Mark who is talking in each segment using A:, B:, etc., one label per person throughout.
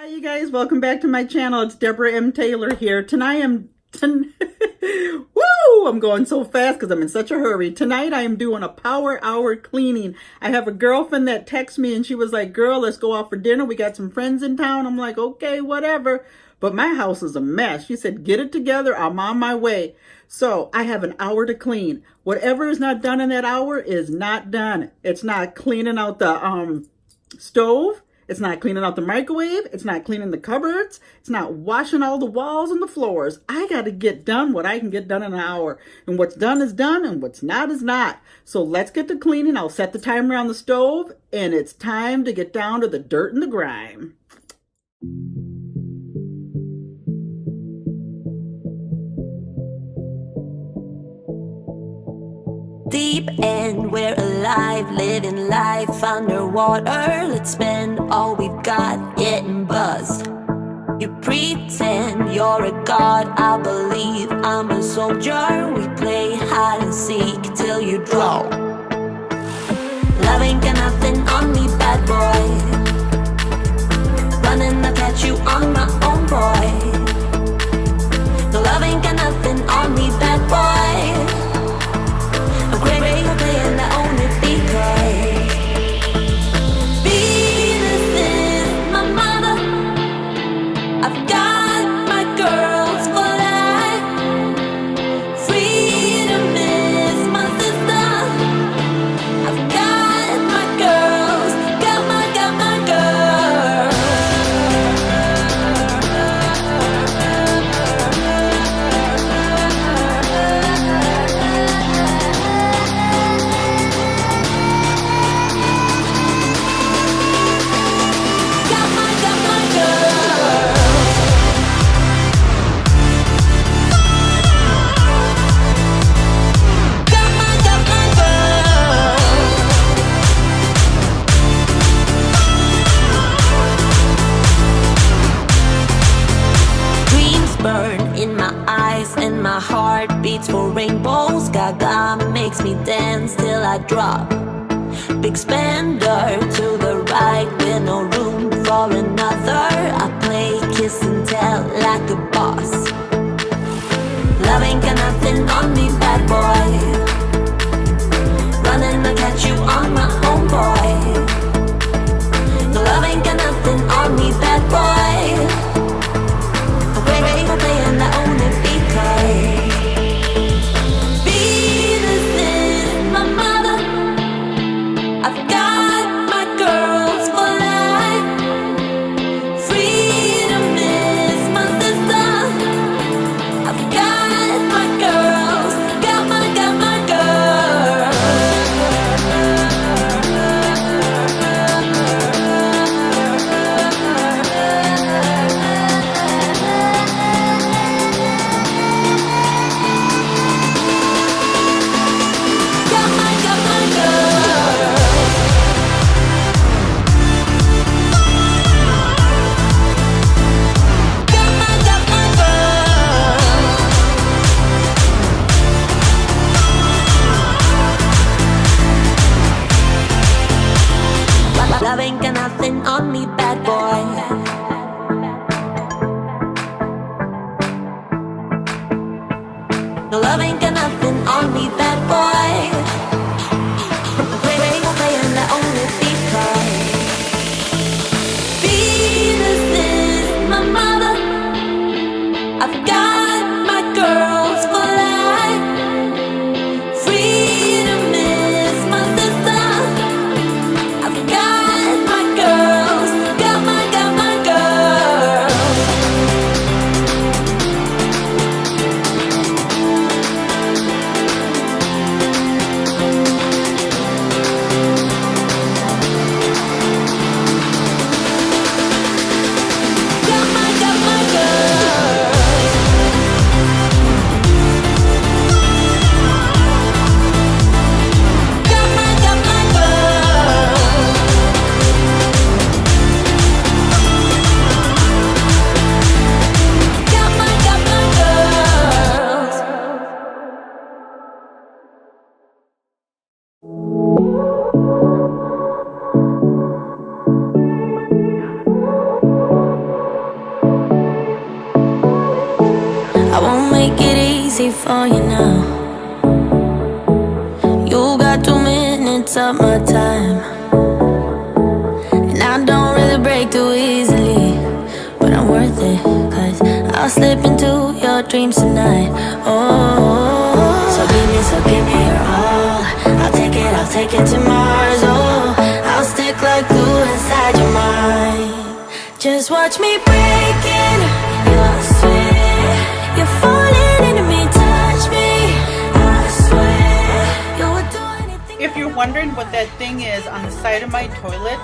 A: Hi you guys, welcome back to my channel. It's Deborah M. Taylor here. Tonight woo! I'm going so fast because I'm in such a hurry. Tonight I am doing a power hour cleaning. I have a girlfriend that texted me and she was like, girl, let's go out for dinner. We got some friends in town. I'm like, okay, whatever. But my house is a mess. She said, get it together. I'm on my way. So I have an hour to clean. Whatever is not done in that hour is not done. It's not cleaning out the stove. It's not cleaning out the microwave. It's not cleaning the cupboards. It's not washing all the walls and the floors. I got to get done what I can get done in an hour. And what's done is done and what's not is not. So let's get to cleaning. I'll set the timer on the stove and it's time to get down to the dirt and the grime.
B: Deep end, we're alive, living life underwater. Let's spend all we've got getting buzzed. You pretend you're a god, I believe I'm a soldier. We play hide and seek till you draw. Love ain't got nothing on me, bad boy. Running, I'll catch you on my own, boy. No, love ain't got nothing on me, bad boy. Playing I own it because Venus is my mother. I've got my girls for life. Freedom is my sister. I've got my girls, got my girls. And my heart beats for rainbows. Gaga makes me dance till I drop. Big spender to the right with no room for another. I play kiss and tell like a boss. Love ain't got nothing on me, bad boy. Running, I'll catch you on my own, boy. No, love ain't got nothing on me, bad boy. I'm playing I own it because Venus is my mother. I've got my girls for life. Freedom is my sister. I've got my girls, got my easy for you now. You got 2 minutes of my time, and I don't really break too easily, but I'm worth it, 'cause I'll slip into your dreams tonight. Oh, so give me your all. I'll take it to Mars. Oh, I'll stick like glue inside your mind. Just watch me breaking your sweat. You're falling into me, touch me. I swear you would do anything.
A: If you're wondering what that thing is on the side of my toilet,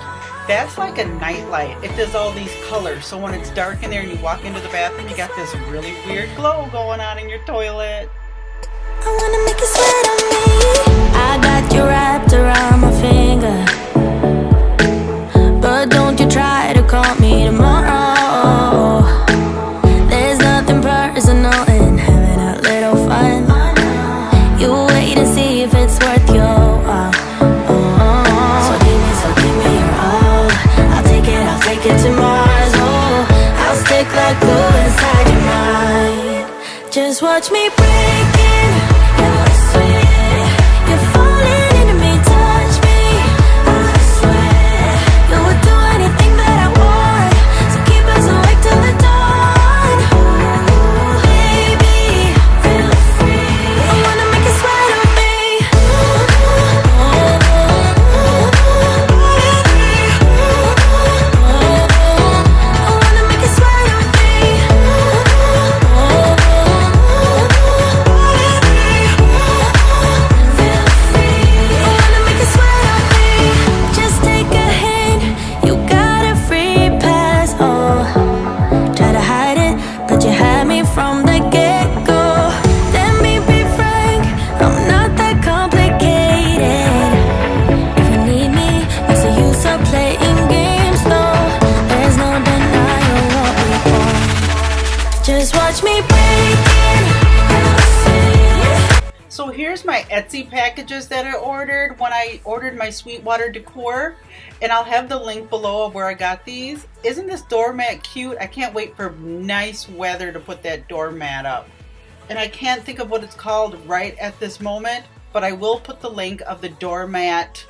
A: that's like a night light. It does all these colors, so when it's dark in there and you walk into the bathroom, you got this really weird glow going on in your toilet.
B: I wanna make you sweat on me. I got you wrapped around my finger, but don't you try to call me tomorrow. There's nothing personal in having a little fun. You wait and see if it's worth your while. So give me your all. I'll take it to Mars. Oh, I'll stick like glue inside your mind. Just watch me breaking your sweat. You're falling into me, touch me. I swear you would do anything that I want. So keep us awake till the dawn. Ooh, baby, feel free. I wanna make you sweat on me. I wanna make you sweat on me. From the get-go, let me be frank, I'm not that complicated. If you need me, what's the use of playing games though? There's no denying what we want. Just watch me break it.
A: So here's my Etsy packages that I ordered when I ordered my Sweetwater decor, and I'll have the link below of where I got these. Isn't this doormat cute? I can't wait for nice weather to put that doormat up. And I can't think of what it's called right at this moment, but I will put the link of the doormat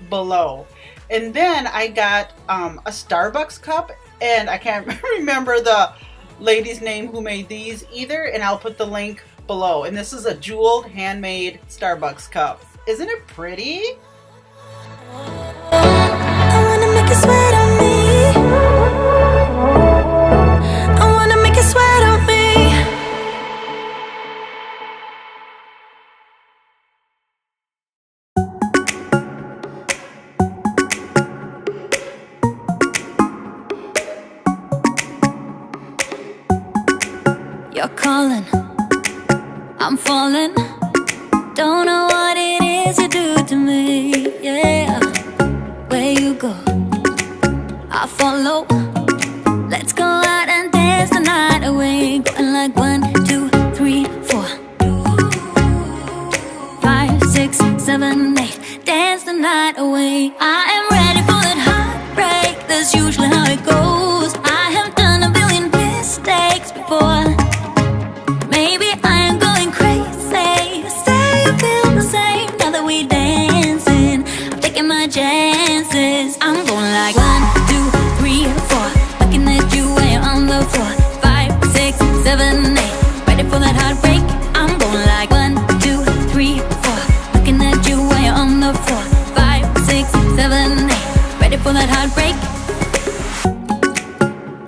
A: below. And then I got a Starbucks cup, and I can't remember the lady's name who made these either, and I'll put the link below. And this is a jeweled handmade Starbucks cup. Isn't it pretty?
B: I wanna make you sweat on me. I wanna make you sweat on me. You're calling, I'm falling. Don't know what it is you do to me, yeah. Where you go, I follow. Let's go out and dance the night away. Going like 1, 2, 3, 4, 5, 6, 7, 8. Dance the night away. I am ready for that heartbreak. That's usually how it goes. I have done a billion mistakes before. Maybe I am going crazy. Say you feel the same now that we dancing. I'm taking my chances. I'm going like 1, 2, 3, 4. Looking at you when you're on the floor. 5, 6, 7, 8. Ready for that heartbreak. I'm going like 1, 2, 3, 4. Looking at you when you're on the floor. 5, 6, 7, 8. Ready for that heartbreak.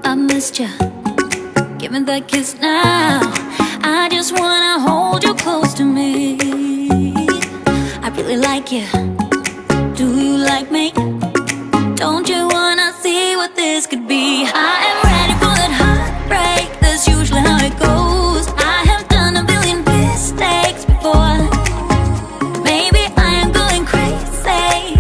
B: I missed you. Give me that kiss now. I just wanna hold you close to me. I really like you. Do you like me? Don't you wanna see what this could be? I am ready for that heartbreak. That's usually how it goes. I have done a billion mistakes before. Maybe I am going crazy.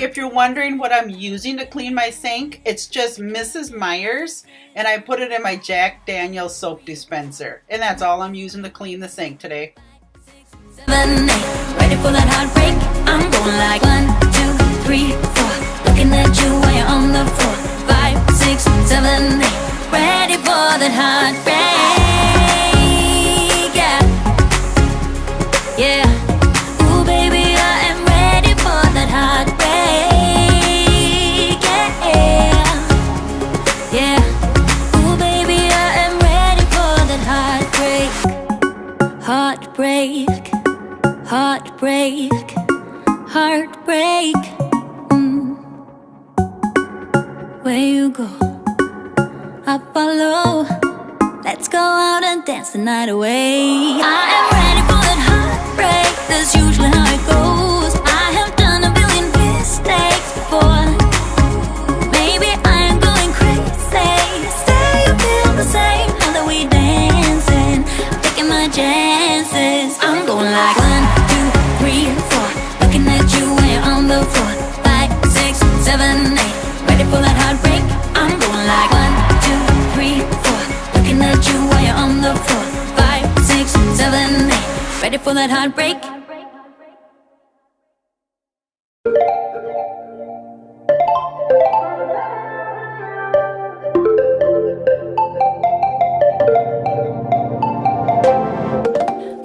A: If you're wondering what I'm using to clean my sink, it's just Mrs. Meyer's, and I put it in my Jack Daniel's soap dispenser. And that's all I'm using to clean the sink today.
B: 7, 8, ready for that heartbreak. I'm going like 1, 2, 3, 4. Looking at you when you're on the floor. 5, 6, 7, 8. Ready for that heartbreak. Yeah. yeah. Ooh, baby, I am ready for that heartbreak. Heartbreak, heartbreak, heartbreak. Where you go, I follow. Let's go out and dance the night away. I am ready for that heartbreak. That's usually how it goes. I have done a billion mistakes before. Maybe I am going crazy. Say you feel the same now that we dancing. I'm taking my chances. I'm going like 1, 2, 3, 4. Looking at you when you're on the floor. 5, 6, 7, 8. Ready for that heartbreak. I'm going like 1, 2, 3, 4. Looking at you while you're on the floor. 5, 6, 7, 8. Ready for that heartbreak.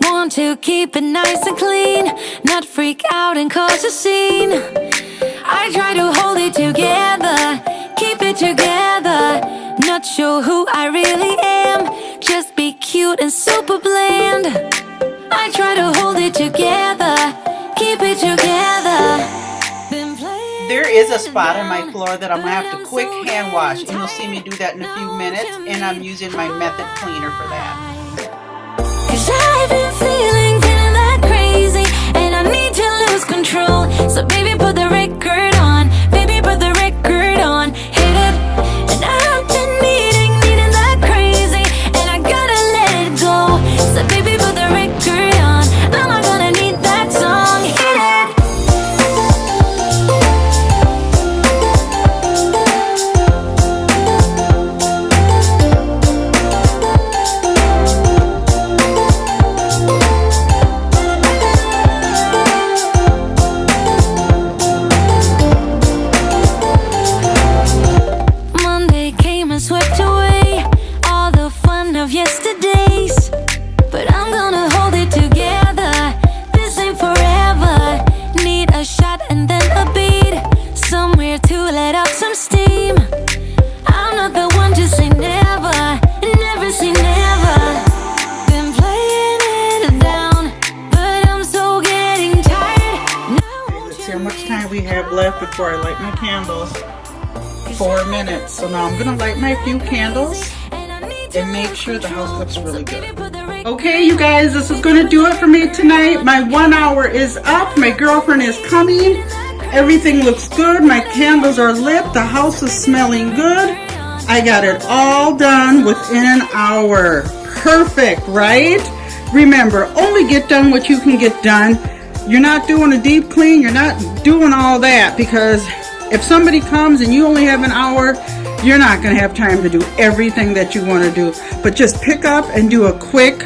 B: Want to keep it nice and clean, not freak out and cause a scene. I try to hold it together, keep it together. Not sure who I really am, just be cute and super bland. I try to hold it together, keep it together.
A: There is a spot on my floor that I'm gonna have to quick hand wash, and you'll see me do that in a few minutes, and I'm using my method cleaner for that.
B: 'Cause I've been feeling that crazy, and I need to lose control. So baby, put the record on, baby, put the record on, hit it. And I've been needing that crazy, and I gotta let it go. So baby, put the record on, I'm not gonna need that song, hit it. Swept away all the fun of yesterdays, but I'm gonna hold it together. This ain't forever. Need a shot and then a beat, somewhere to let out some steam. I'm not the one to say never, never say never. Been playing it down, but I'm so getting tired. Now
A: Let's see how much time we have left before I light my candles. 4 minutes. So now I'm gonna light my few candles and make sure the house looks really good. Okay, you guys, this is gonna do it for me tonight. My 1 hour is up. My girlfriend is coming. Everything looks good. My candles are lit. The house is smelling good. I got it all done within an hour. Perfect, right? Remember, only get done what you can get done. You're not doing a deep clean. You're not doing all that, because if somebody comes and you only have an hour, you're not going to have time to do everything that you want to do. But just pick up and do a quick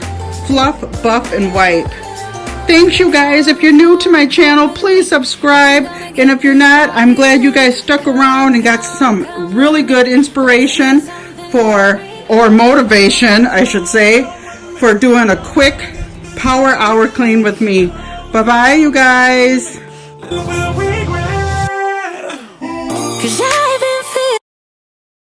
A: fluff, buff, and wipe. Thanks, you guys. If you're new to my channel, please subscribe. And if you're not, I'm glad you guys stuck around and got some really good inspiration or motivation, I should say, for doing a quick power hour clean with me. Bye-bye, you guys.